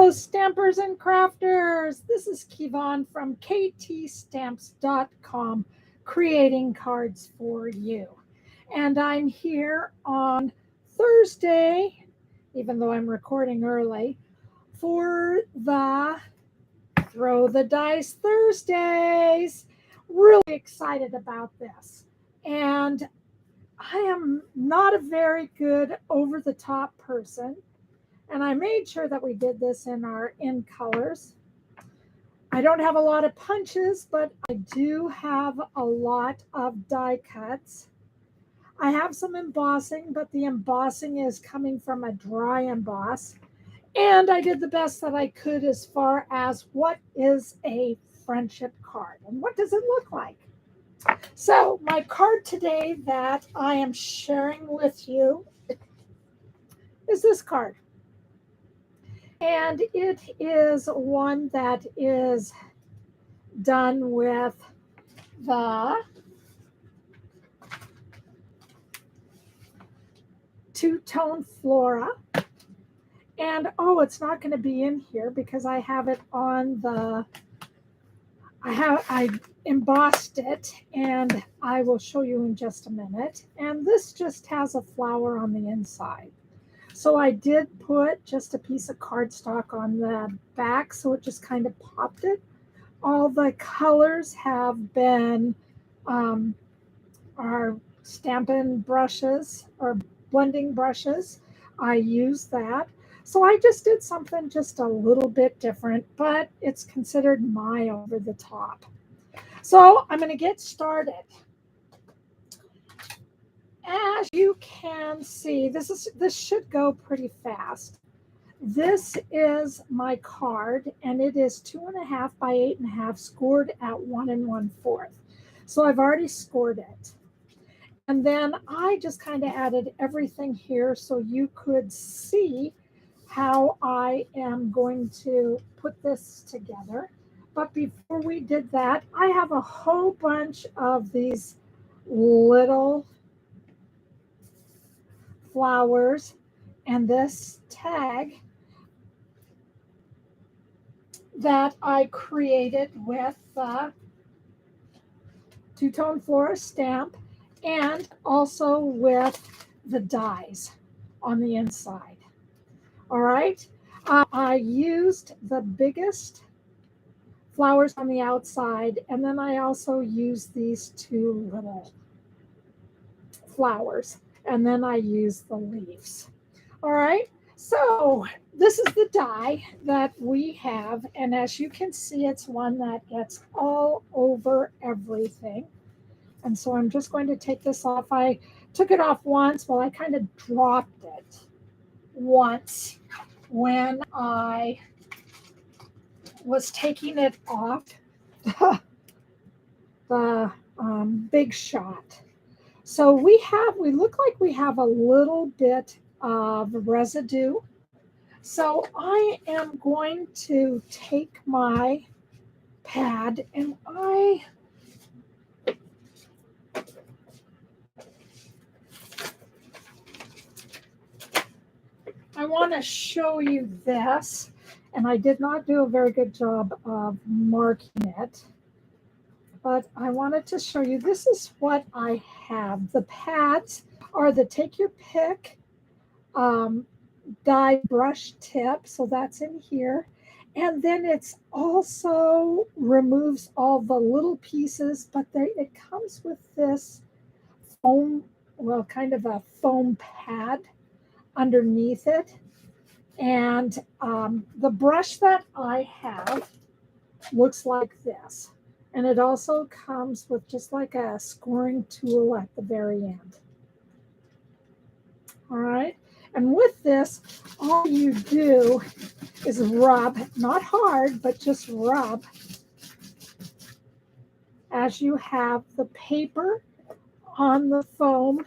Hello, stampers and crafters. This is Kevon from ktstamps.com, creating cards for you. And I'm here on Thursday, even though I'm recording early, for the Throw the Dice Thursdays. Really excited about this. And I am not a very good over-the-top person. And I made sure that we did this in colors. I don't have a lot of punches, but I do have a lot of die cuts. I have some embossing, but the embossing is coming from a dry emboss. And I did the best that I could as far as what is a friendship card and what does it look like. So my card today that I am sharing with you is this card. And it is one that is done with the two-tone Flora. And oh, it's not going to be in here because I have it on the, I embossed it, and I will show you in just a minute. And this just has a flower on the inside. So I did put just a piece of cardstock on the back, so it just kind of popped it. All the colors have been our Stampin brushes or blending brushes. I use that. So I just did something just a little bit different, but it's considered my over the top. So I'm going to get started. As you can see, this should go pretty fast. This is my card, and it is 2.5 by 8.5, scored at 1 1/4. So I've already scored it. And then I just kind of added everything here so you could see how I am going to put this together. But before we did that, I have a whole bunch of these little flowers and this tag that I created with the two-tone Flora stamp and also with the dies on the inside. All right. I used the biggest flowers on the outside, and then I also used these two little flowers, and then I used the leaves. All right. So this is the die that we have, and as you can see, it's one that gets all over everything. And so I'm just going to take this off. I took it off once. Well, I kind of dropped it once when I was taking it off the Big Shot. So we look like we have a little bit of residue. So I am going to take my pad and I want to show you this, and I did not do a very good job of marking it, but I wanted to show you this is what I have. The pads are the take your pick die brush tip, so that's in here. And then it's also removes all the little pieces, but it comes with this foam, well, kind of a foam pad underneath it. And the brush that I have looks like this. And it also comes with just like a scoring tool at the very end. All right. And with this, all you do is rub, not hard, but just rub as you have the paper on the foam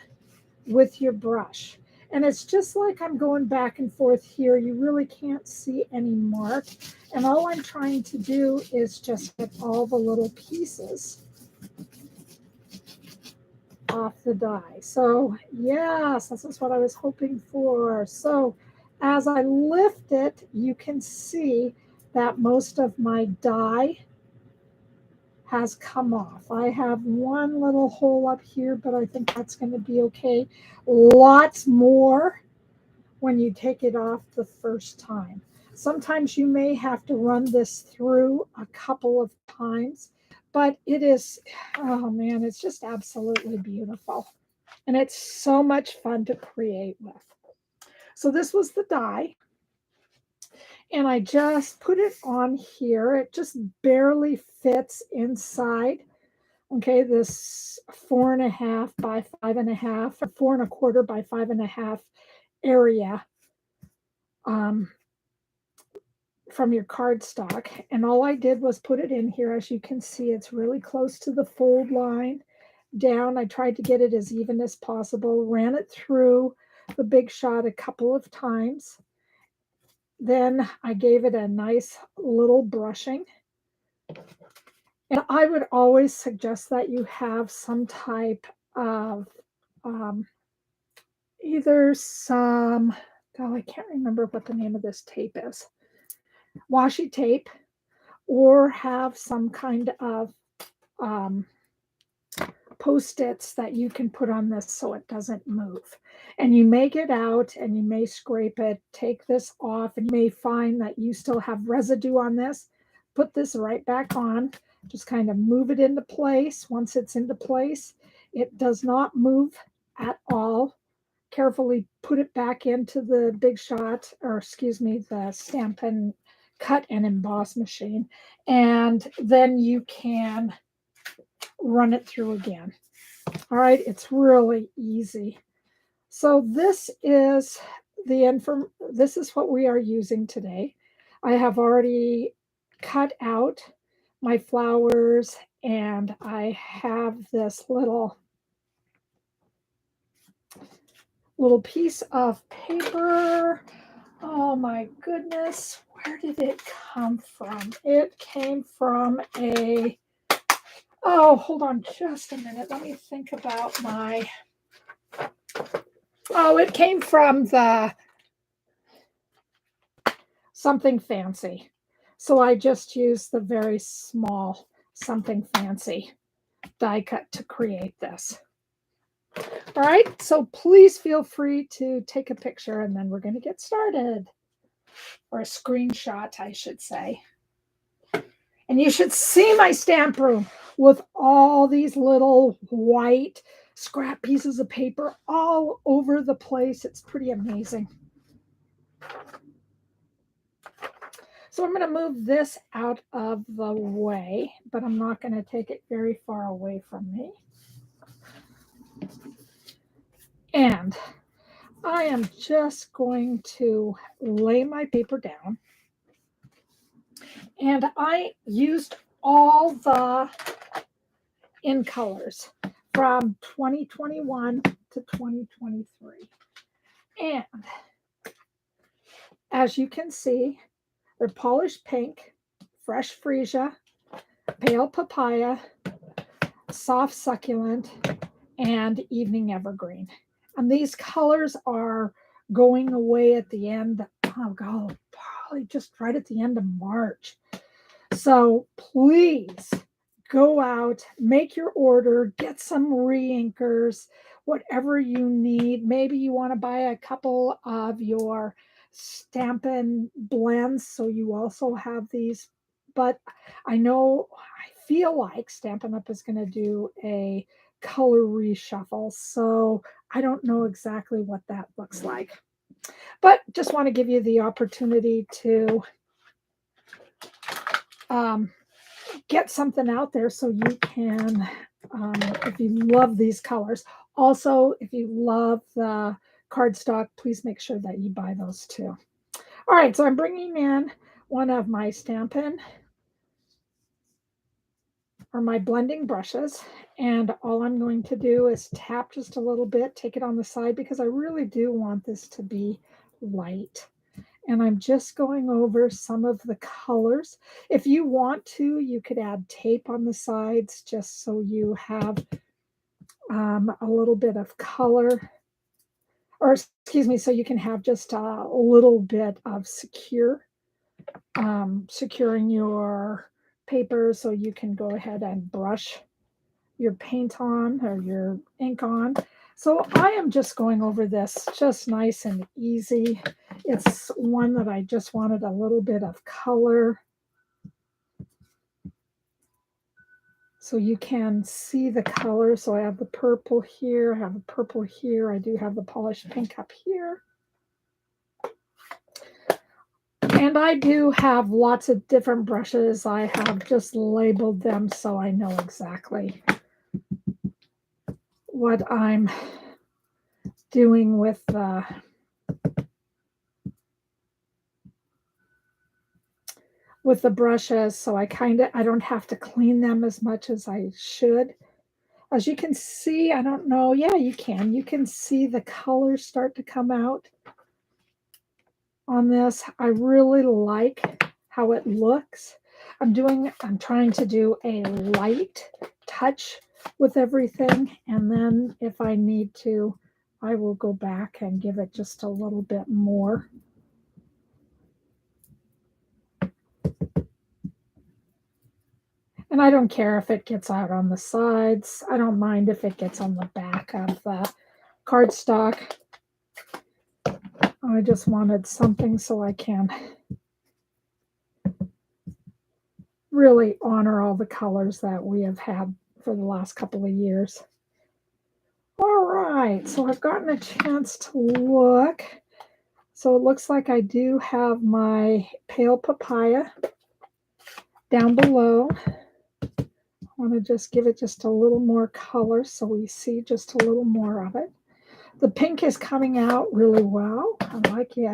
with your brush. And it's just like I'm going back and forth here. You really can't see any mark. And all I'm trying to do is just get all the little pieces off the die. So yes, this is what I was hoping for. So as I lift it, you can see that most of my dye has come off. I have one little hole up here, but I think that's going to be okay. Lots more when you take it off the first time. Sometimes you may have to run this through a couple of times, but it is, oh man, it's just absolutely beautiful. And it's so much fun to create with. So this was the die. And I just put it on here. It just barely fits inside. Okay, this 4.5 by 5.5, or 4.25 by 5.5 area from your cardstock. And all I did was put it in here. As you can see, it's really close to the fold line down. I tried to get it as even as possible, ran it through the Big Shot a couple of times. Then I gave it a nice little brushing. And I would always suggest that you have some type of either some, oh, I can't remember what the name of this tape is, washi tape, or have some kind of Post-its that you can put on this so it doesn't move. And you may get out and you may scrape it, take this off, and you may find that you still have residue on this. Put this right back on, just kind of move it into place. Once it's into place, it does not move at all. Carefully put it back into the Big Shot, or excuse me, the Stampin' cut and emboss machine, and then you can run it through again. All right, it's really easy. So this is this is what we are using today. I have already cut out my flowers, and I have this little piece of paper. Oh my goodness, where did it come from? It came from a, oh, hold on just a minute. Let me think about my, oh, it came from the Something Fancy. So I just used the very small Something Fancy die cut to create this. All right, so please feel free to take a picture and then we're going to get started. Or a screenshot, I should say. And you should see my stamp room with all these little white scrap pieces of paper all over the place. It's pretty amazing. So I'm going to move this out of the way, but I'm not going to take it very far away from me. And I am just going to lay my paper down. And I used all the in colors from 2021 to 2023. And as you can see, they're polished pink, fresh freesia, pale papaya, soft succulent, and evening evergreen. And these colors are going away at the end, oh God, probably just right at the end of March. So please go out, make your order, get some re-inkers, whatever you need. Maybe you want to buy a couple of your Stampin' blends so you also have these. But I feel like Stampin' Up! Is going to do a color reshuffle. So I don't know exactly what that looks like. But just want to give you the opportunity to get something out there so you can, if you love these colors. Also, if you love the cardstock, please make sure that you buy those too. All right, so I'm bringing in one of my Stampin' or my blending brushes, and all I'm going to do is tap just a little bit, take it on the side, because I really do want this to be light. And I'm just going over some of the colors. If you want to, you could add tape on the sides just so you have a little bit of color. or excuse me, so you can have just a little bit of securing your paper so you can go ahead and brush your paint on or your ink on. So I am just going over this just nice and easy. It's one that I just wanted a little bit of color so you can see the color. So I have the purple here, I have the purple here, I do have the polished pink up here. And I do have lots of different brushes. I have just labeled them so I know exactly what I'm doing with the brushes, so I don't have to clean them as much as I should. As you can see, I don't know, yeah, you can see the colors start to come out on this. I really like how it looks. I'm trying to do a light touch with everything, and then if I need to, I will go back and give it just a little bit more. And I don't care if it gets out on the sides. I don't mind if it gets on the back of the cardstock. I just wanted something so I can really honor all the colors that we have had for the last couple of years. All right, so I've gotten a chance to look. So it looks like I do have my pale papaya down below. I want to just give it just a little more color so we see just a little more of it. The pink is coming out really well. I like it.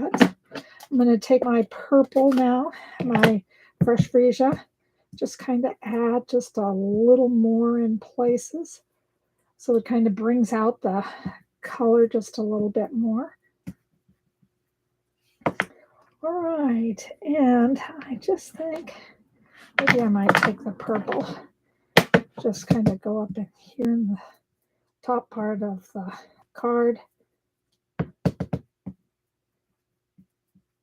I'm going to take my purple now, my fresh Freesia, just kind of add just a little more in places. So it kind of brings out the color just a little bit more. All right, and I just think maybe I might take the purple, just kind of go up in here in the top part of the card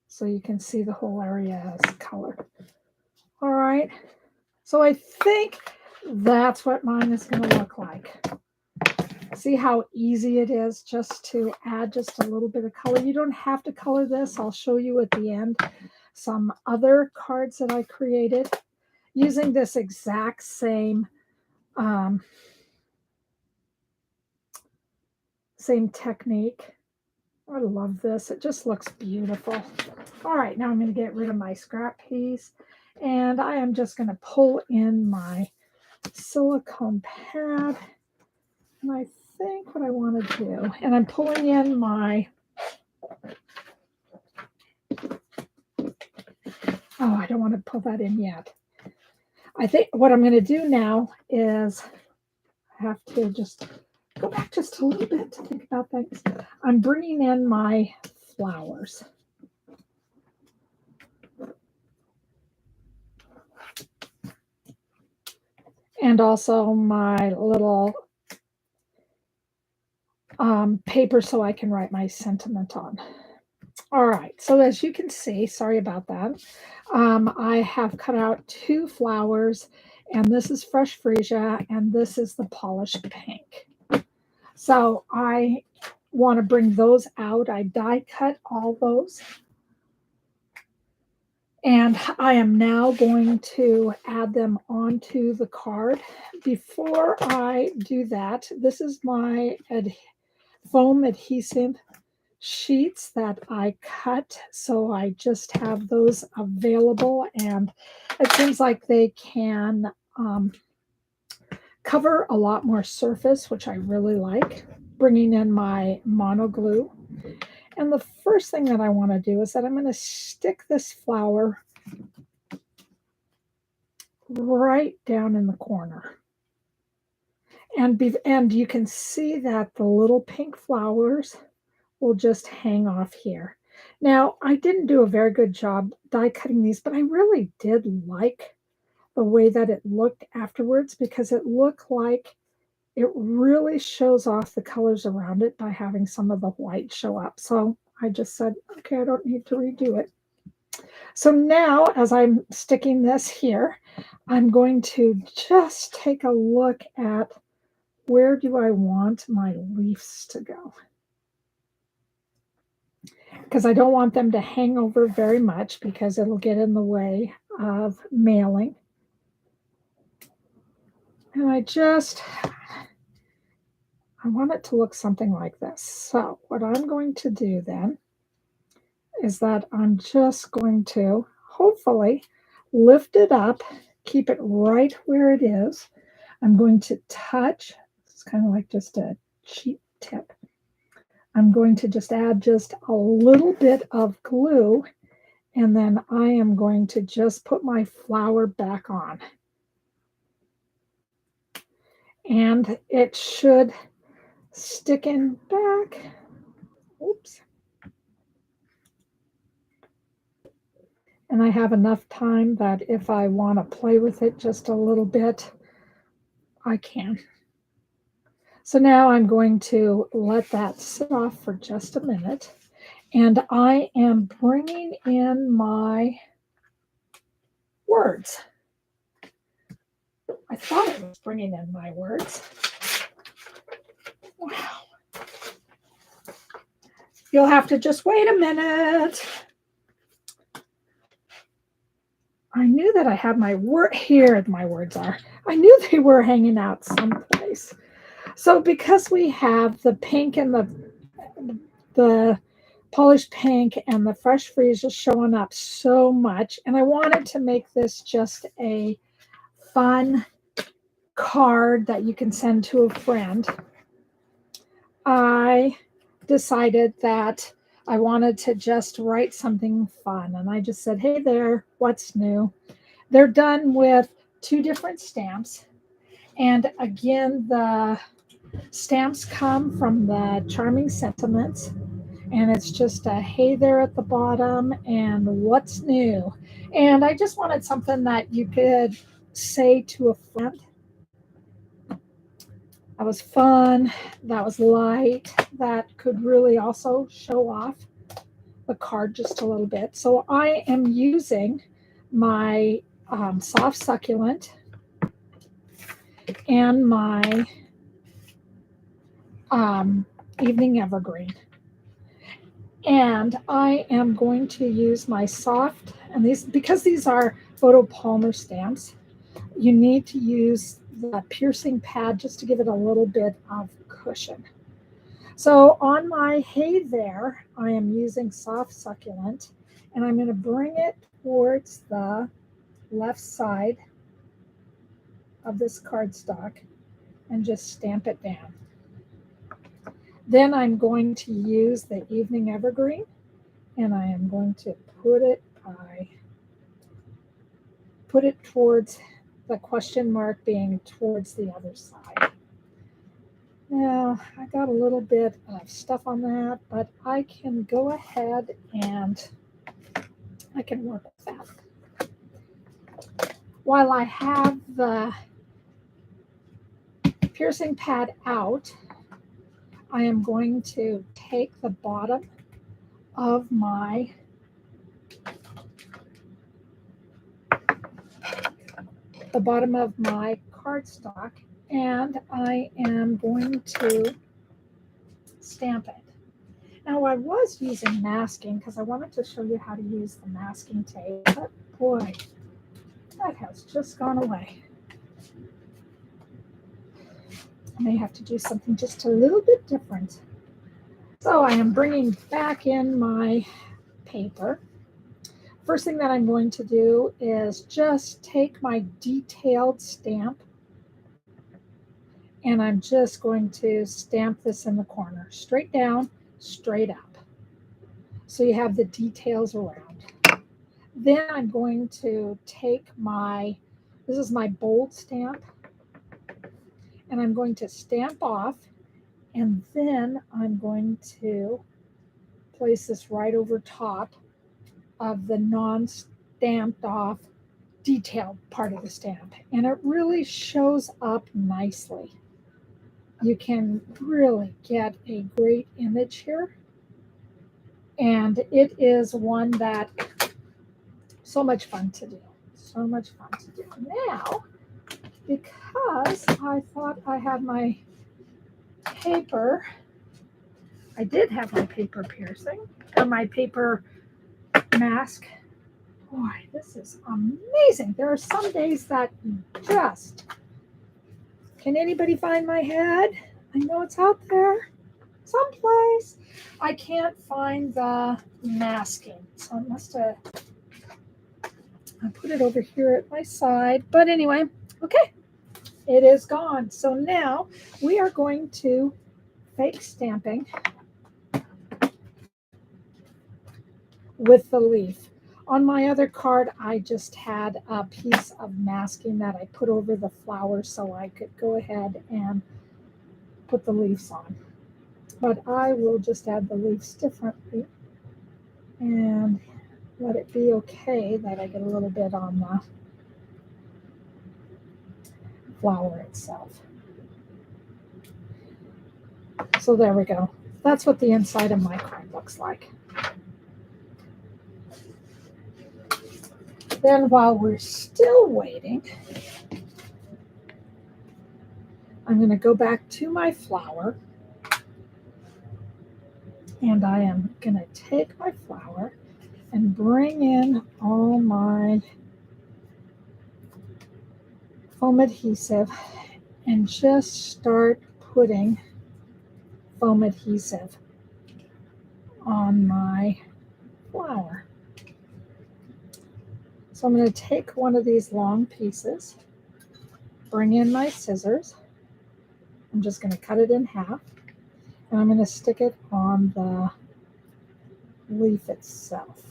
so you can see the whole area as color. All right, so I think that's what mine is going to look like. See how easy it is just to add just a little bit of color. You don't have to color this. I'll show you at the end some other cards that I created using this exact same same technique. I love this. It just looks beautiful. All right, now I'm going to get rid of my scrap piece, and I am just going to pull in my silicone pad. And I think what I want to do, and I'm pulling in my, oh, I don't want to pull that in yet. I think what I'm going to do now is I have to just go back just a little bit to think about things. I'm bringing in my flowers. And also my little paper so I can write my sentiment on. All right, so as you can see, sorry about that, I have cut out 2 flowers, and this is fresh Freesia, and this is the polished pink. So I want to bring those out. I die cut all those. And I am now going to add them onto the card. Before I do that, this is my foam adhesive sheets that I cut. So I just have those available, and it seems like they can cover a lot more surface, which I really like. Bringing in my mono glue. And the first thing that I want to do is that I'm going to stick this flower right down in the corner. And you can see that the little pink flowers will just hang off here. Now, I didn't do a very good job die cutting these, but I really did like the way that it looked afterwards, because it looked like it really shows off the colors around it by having some of the white show up. So I just said, okay, I don't need to redo it. So now, as I'm sticking this here, I'm going to just take a look at where do I want my leaves to go. Because I don't want them to hang over very much because it'll get in the way of mailing. And I want it to look something like this. So what I'm going to do then is that I'm just going to hopefully lift it up, keep it right where it is. I'm going to touch, it's kind of like just a cheap tip. I'm going to just add just a little bit of glue, and then I am going to just put my flower back on. And it should stick in back. Oops. And I have enough time that if I want to play with it just a little bit, I can. So now I'm going to let that sit off for just a minute. And I am bringing in my words. I thought I was bringing in my words. Wow. You'll have to just wait a minute. I knew that I had my word here. My words are. I knew they were hanging out someplace. So because we have the pink and the polished pink and the fresh Freesia showing up so much, and I wanted to make this just a fun card that you can send to a friend, I decided that I wanted to just write something fun. And I just said, hey there, what's new? They're done with 2 different stamps. And again, the stamps come from the Charming Sentiments. And it's just a hey there at the bottom and what's new. And I just wanted something that you could say to a friend. That was fun, that was light, that could really also show off the card just a little bit. So I am using my soft succulent and my evening evergreen. And I am going to use my soft, and these, because these are photo Palmer stamps, you need to use the piercing pad just to give it a little bit of cushion. So on my hay there, I am using soft succulent, and I'm going to bring it towards the left side of this cardstock and just stamp it down. Then I'm going to use the evening evergreen, and I am going to put it towards the question mark being towards the other side. Now, I got a little bit of stuff on that, but I can go ahead and I can work with that. While I have the piercing pad out, I am going to take the bottom of my cardstock, and I am going to stamp it. Now, I was using masking because I wanted to show you how to use the masking tape, but boy, that has just gone away. I may have to do something just a little bit different. So I am bringing back in my paper. First thing that I'm going to do is just take my detailed stamp, and I'm just going to stamp this in the corner, straight down, straight up. So you have the details around. Then I'm going to take this is my bold stamp, and I'm going to stamp off, and then I'm going to place this right over top of the non-stamped off detailed part of the stamp, and it really shows up nicely. you can really get a great image here. And it is one that so much fun to do. So much fun to do. Now, because I thought I had my paper, I did have my paper piercing, or my paper mask. Boy, this is amazing. There are some days that just, can anybody find my head? I know it's out there someplace. I can't find the masking, so I must have, I put it over here at my side. But anyway, okay, it is gone. So now we are going to fake stamping with the leaf. On my other card, I just had a piece of masking that I put over the flower so I could go ahead and put the leaves on. But I will just add the leaves differently and let it be okay that I get a little bit on the flower itself. So there we go. That's what the inside of my card looks like. Then while we're still waiting, I'm going to go back to my flower, and I am going to take my flower and bring in all my foam adhesive and just start putting foam adhesive on my flower. So I'm going to take one of these long pieces, bring in my scissors. I'm just going to cut it in half, and I'm going to stick it on the leaf itself.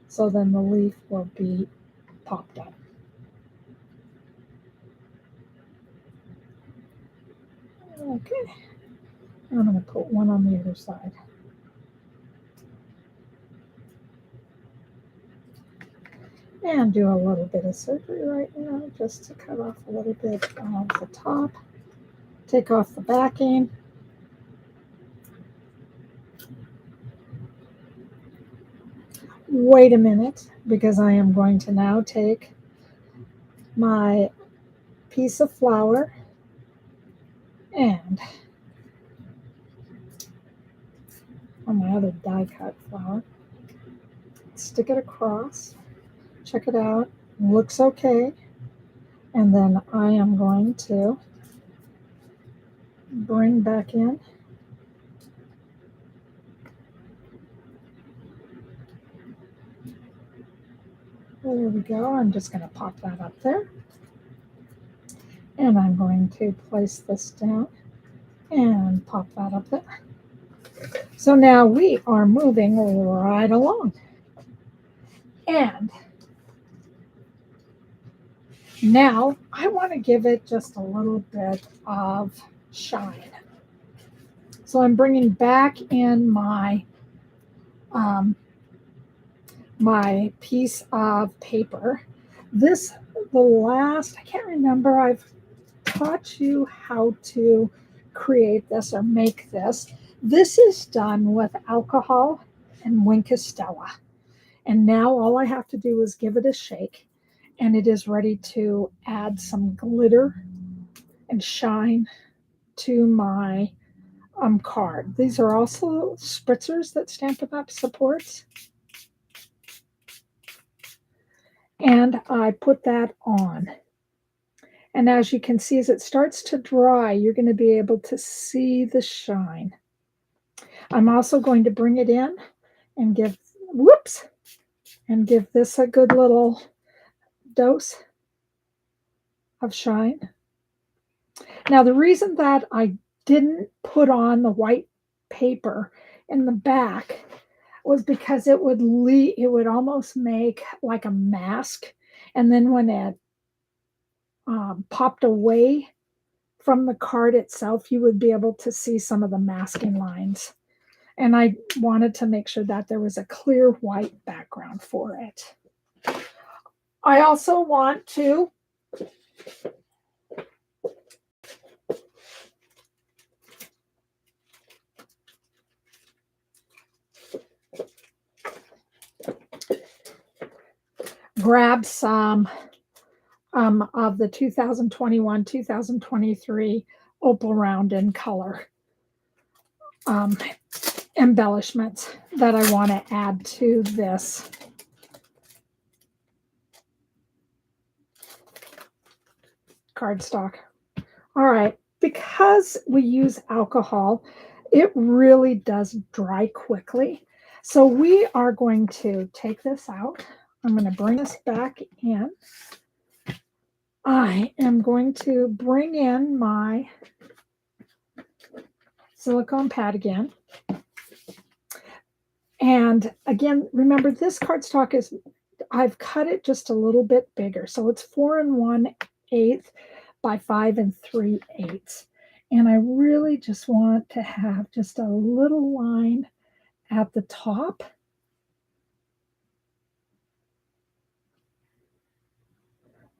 So then the leaf will be popped up. Okay, I'm going to put one on the other side. And do a little bit of surgery right now, just to cut off a little bit of the top. Take off the backing. Wait a minute, because I am going to now take my piece of flour and on my other die cut flour, stick it across. Check it out, looks okay. And then I am going to bring back in there we go. I'm just going to pop that up there. And I'm going to place this down and pop that up there. So now we are moving right along. And now I want to give it just a little bit of shine. So I'm bringing back in my my piece of paper. This, I can't remember, I've taught you how to create this or make this. This is done with alcohol and Stella. And now all I have to do is give it a shake, and it is ready to add some glitter and shine to my card. These are also spritzers that Stampin' Up! Supports. And I put that on. And as you can see, as it starts to dry, you're going to be able to see the shine. I'm also going to bring it in and give this a good little dose of shine. Now, the reason that I didn't put on the white paper in the back was because it would almost make like a mask. And then when it popped away from the card itself, you would be able to see some of the masking lines. And I wanted to make sure that there was a clear white background for it. I also want to Grab some of the 2021-2023 Opal Round in color embellishments that I want to add to this. Cardstock. All right, because we use alcohol, it really does dry quickly. So we are going to take this out. I'm going to bring this back in. I am going to bring in my silicone pad again. And again, remember this cardstock is, I've cut it just a little bit bigger. So it's 4 1/8 by 5 3/8. And I really just want to have just a little line at the top.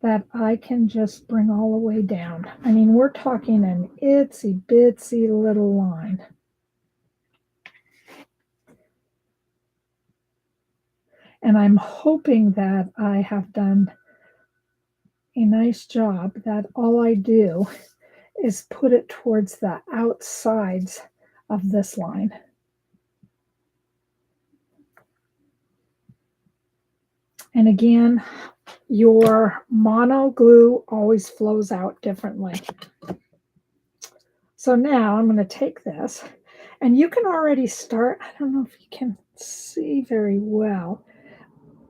That I can just bring all the way down. I mean, we're talking an itsy bitsy little line. And I'm hoping that I have done a nice job, that all I do is put it towards the outsides of this line. And again, your mono glue always flows out differently. So now I'm going to take this, and you can already start, I don't know if you can see very well,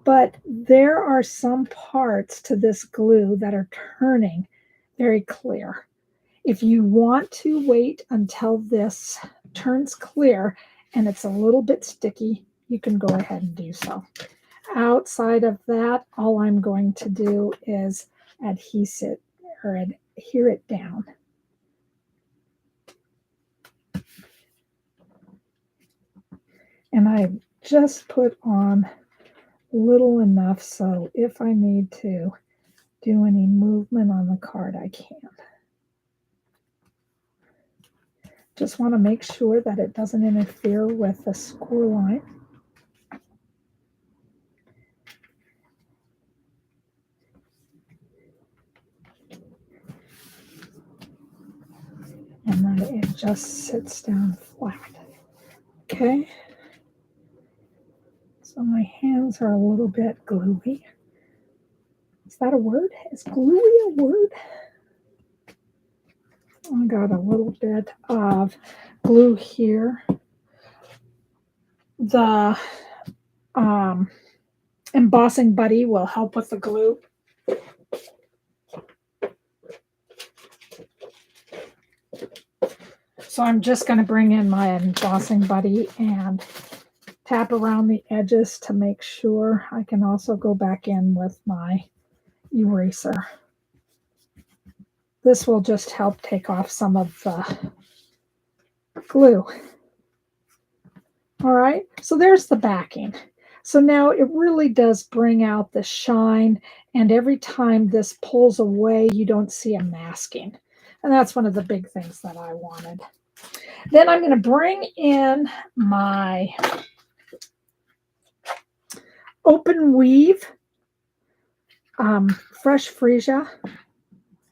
but there are some parts to this glue that are turning very clear. If you want to wait until this turns clear and it's a little bit sticky, you can go ahead and do so. Outside of that, all I'm going to do is adhere it down. And I just put on little enough so if I need to do any movement on the card, I can. Just want to make sure that it doesn't interfere with the score line. And that it just sits down flat. Okay. So my hands are a little bit gluey. Is that a word? Is gluey a word? I got a little bit of glue here. The embossing buddy will help with the glue. So I'm just going to bring in my embossing buddy and tap around the edges to make sure. I can also go back in with my eraser. This will just help take off some of the glue. All right, so there's the backing. So now it really does bring out the shine, and every time this pulls away, you don't see a masking. And that's one of the big things that I wanted. Then I'm going to bring in my open weave fresh Freesia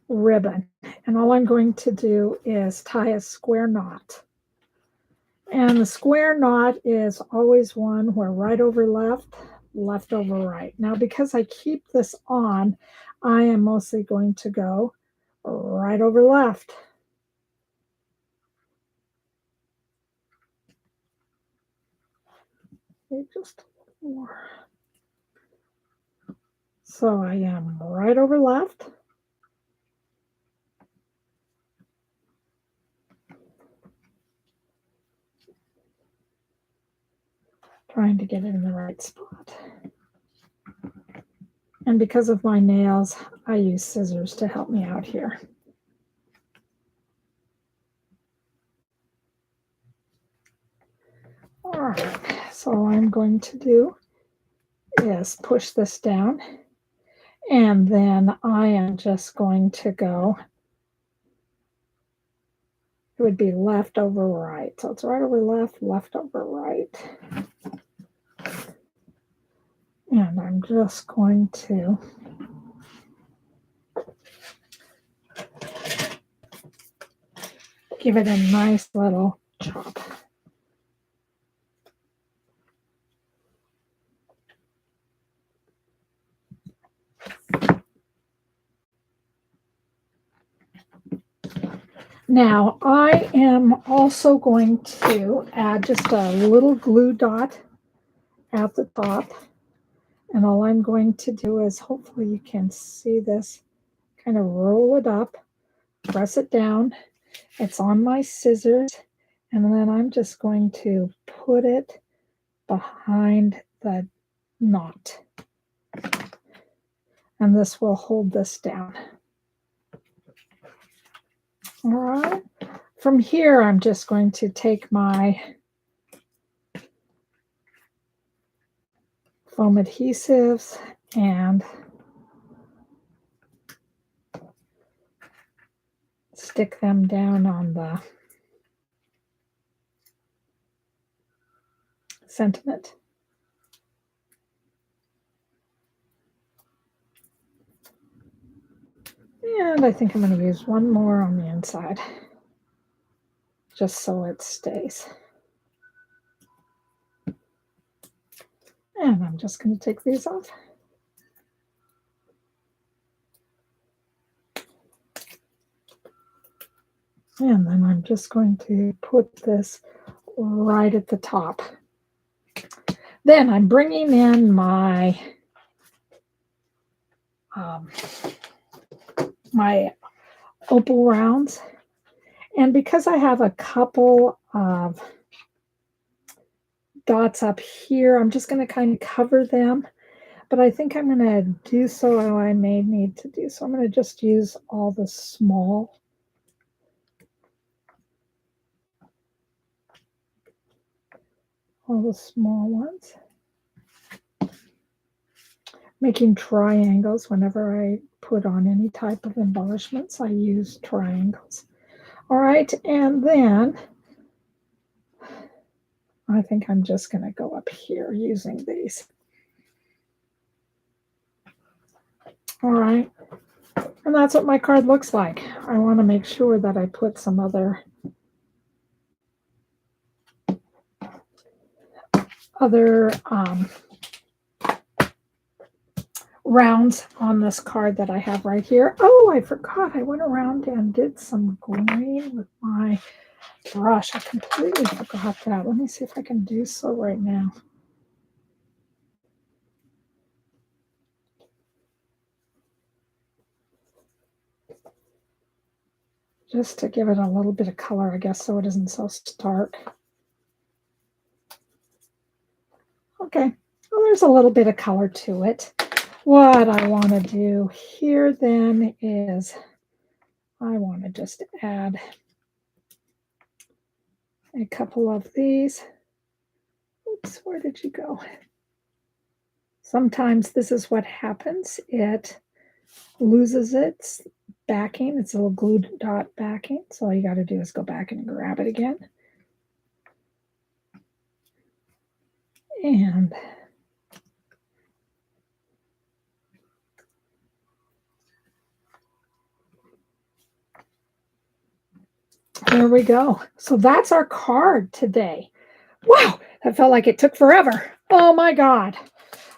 ribbon. And all I'm going to do is tie a square knot. And the square knot is always one where right over left, left over right. Now, because I keep this on, I am mostly going to go right over left. Just a little more. So I am right over left. Trying to get it in the right spot. And because of my nails, I use scissors to help me out here. All right, so all I'm going to do is push this down. And then I am just going to go, it would be left over right. So it's right over left, left over right. And I'm just going to give it a nice little chop. Now, I am also going to add just a little glue dot at the top. And all I'm going to do is, hopefully you can see this, kind of roll it up, press it down. It's on my scissors. And then I'm just going to put it behind the knot. And this will hold this down. All right. From here, I'm just going to take my foam adhesives and stick them down on the sentiment. And I think I'm going to use one more on the inside, just so it stays. And I'm just going to take these off. And then I'm just going to put this right at the top. Then I'm bringing in my my opal rounds. And because I have a couple of dots up here, I'm just going to kind of cover them. But I think I'm going to do so, I may need to do so. I'm going to just use all the small ones. Making triangles whenever I put on any type of embellishments, I use triangles. All right, and then I think I'm just going to go up here using these. All right, and that's what my card looks like. I want to make sure that I put some other rounds on this card that I have right here. Oh, I forgot. I went around and did some green with my brush. I completely forgot that. Let me see if I can do so right now. Just to give it a little bit of color, I guess, so it isn't so stark. Okay, well, there's a little bit of color to it. What I want to do here then is I want to just add a couple of these. Oops, where did you go? Sometimes this is what happens. It loses its backing. It's a little glue dot backing. So all you got to do is go back and grab it again. And there we go. So that's our card today. Wow, that felt like it took forever. Oh my God.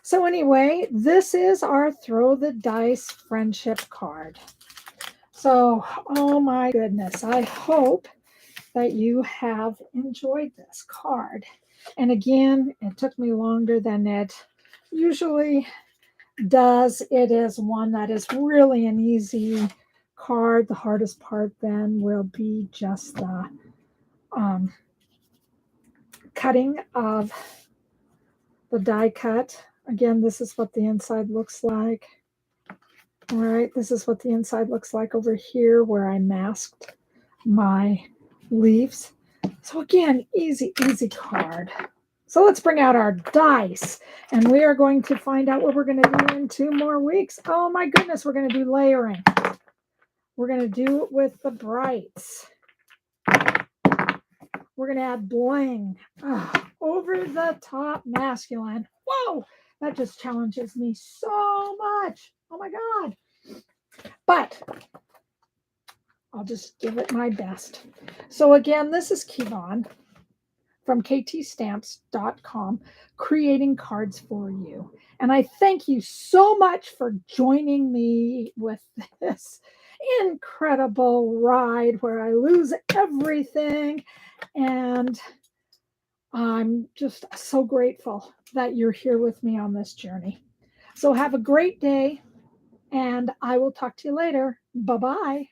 So anyway, this is our Throw the Dice friendship card. So, oh my goodness, I hope that you have enjoyed this card. And again, it took me longer than it usually does. It is one that is really an easy card. The hardest part then will be just the cutting of the die cut. Again, this is what the inside looks like. All right, this is what the inside looks like over here where I masked my leaves. So again, easy card. So let's bring out our dice, and we are going to find out what we're going to do in 2 more weeks. Oh my goodness, we're going to do layering. We're going to do it with the brights. We're going to add bling. Over the top masculine. Whoa, that just challenges me so much. Oh my God. But I'll just give it my best. So again, this is Kevon from ktstamps.com, creating cards for you. And I thank you so much for joining me with this incredible ride where I lose everything. And I'm just so grateful that you're here with me on this journey. So have a great day, and I will talk to you later. Bye-bye.